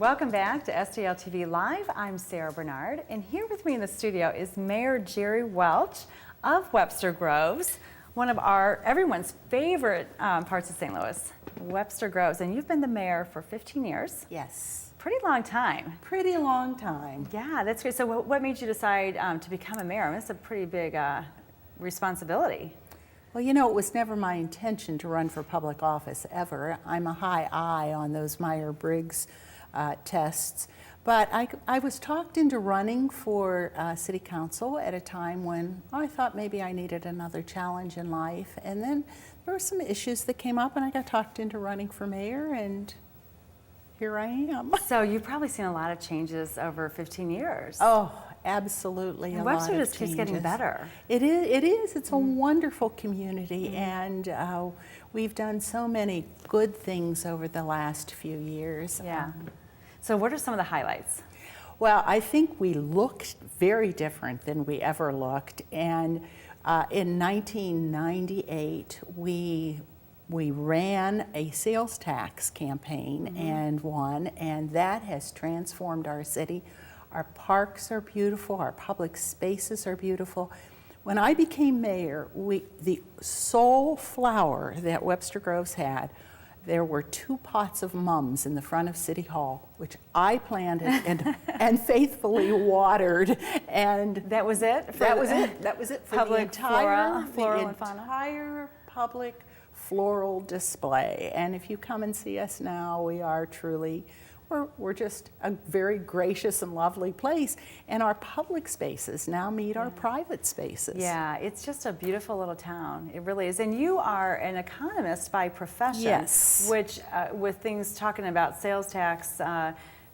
Welcome back to STL TV Live. I'm Sarah Bernard, and here with me in the studio is Mayor Gerry Welch of Webster Groves, one of everyone's favorite parts of St. Louis, Webster Groves. And you've been the mayor for 15 years. Yes. Pretty long time. Pretty long time. Yeah, that's great. So what made you decide to become a mayor? I mean, that's a pretty big responsibility. Well, you know, it was never my intention to run for public office ever. I'm a high I on those Myers-Briggs tests. But I was talked into running for city council at a time when I thought maybe I needed another challenge in life. And then there were some issues that came up and I got talked into running for mayor, and here I am. So you've probably seen a lot of changes over 15 years. Oh, absolutely. And Webster just keeps getting better. It is. It's a wonderful community, and we've done so many good things over the last few years. Yeah. So what are some of the highlights? Well, I think we looked very different than we ever looked, and in 1998 we ran a sales tax campaign and won, and that has transformed our city. Our parks are beautiful, our public spaces are beautiful. When I became mayor, the sole flower that Webster Groves had, there were 2 pots of mums in the front of City Hall, which I planted and faithfully watered. And that was it? That was it for public the entire floral and fauna? Entire public floral display. And if you come and see us now, we are truly, we're just a very gracious and lovely place. And our public spaces now meet our private spaces. Yeah, it's just a beautiful little town. It really is. And you are an economist by profession. Yes. Which, with things talking about sales tax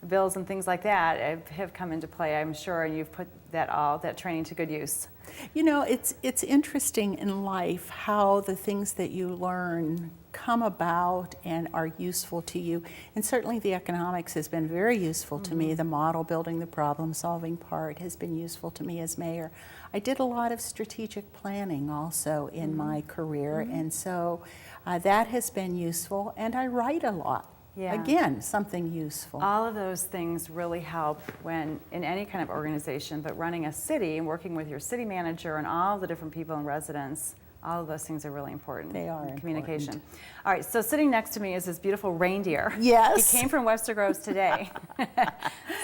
bills and things like that, have come into play, I'm sure, and you've put that training to good use. You know, it's interesting in life how the things that you learn come about and are useful to you. And certainly the economics has been very useful to me. The model building, the problem solving part has been useful to me as mayor. I did a lot of strategic planning also in my career, and so that has been useful. And I write a lot. Yeah. Again, something useful. All of those things really help when in any kind of organization, but running a city and working with your city manager and all the different people and residents, all of those things are really important. They are communication. important. All right, so sitting next to me is this beautiful reindeer. Yes. He came from Webster Groves today.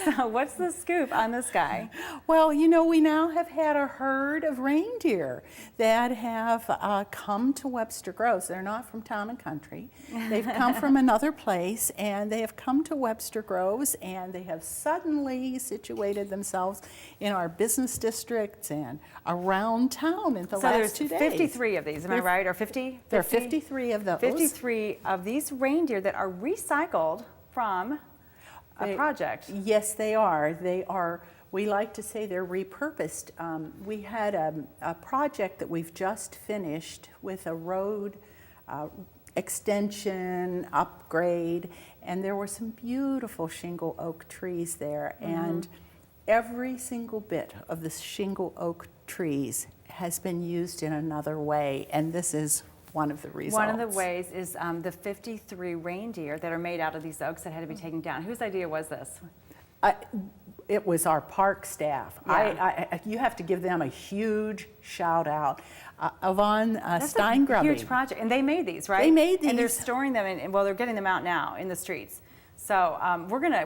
So what's the scoop on this guy? Well, you know, we now have had a herd of reindeer that have come to Webster Groves. They're not from town and country. They've come from another place, and they have come to Webster Groves, and they have suddenly situated themselves in our business districts and around town in the last 2 days. 53 of these, am I right? Or 50? There are 53 of those. 53 of these reindeer that are recycled from a project. Yes, they are. They are, we like to say they're repurposed. We had a project that we've just finished with a road extension, upgrade, and there were some beautiful shingle oak trees there. And every single bit of the shingle oak trees has been used in another way, and this is one of the results. One of the ways is the 53 reindeer that are made out of these oaks that had to be taken down. Whose idea was this? It was our park staff. Yeah. You have to give them a huge shout out. Yvonne That's Steingrubby. a huge project, and they made these, right? They made these. And they're storing them, well, they're getting them out now in the streets. So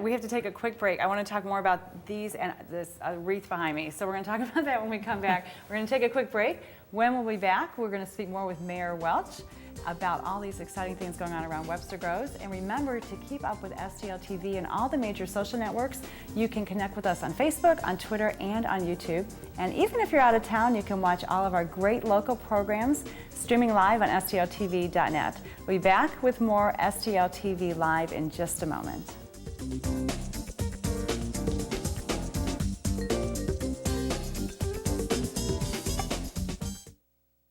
we have to take a quick break. I want to talk more about these and this wreath behind me. So we're going to talk about that when we come back. We're going to take a quick break. When we'll be back, we're going to speak more with Mayor Welch about all these exciting things going on around Webster Groves. And remember to keep up with STL TV and all the major social networks. You can connect with us on Facebook, on Twitter, and on YouTube. And even if you're out of town, you can watch all of our great local programs streaming live on STLTV.net. We'll be back with more STL TV Live in just a moment.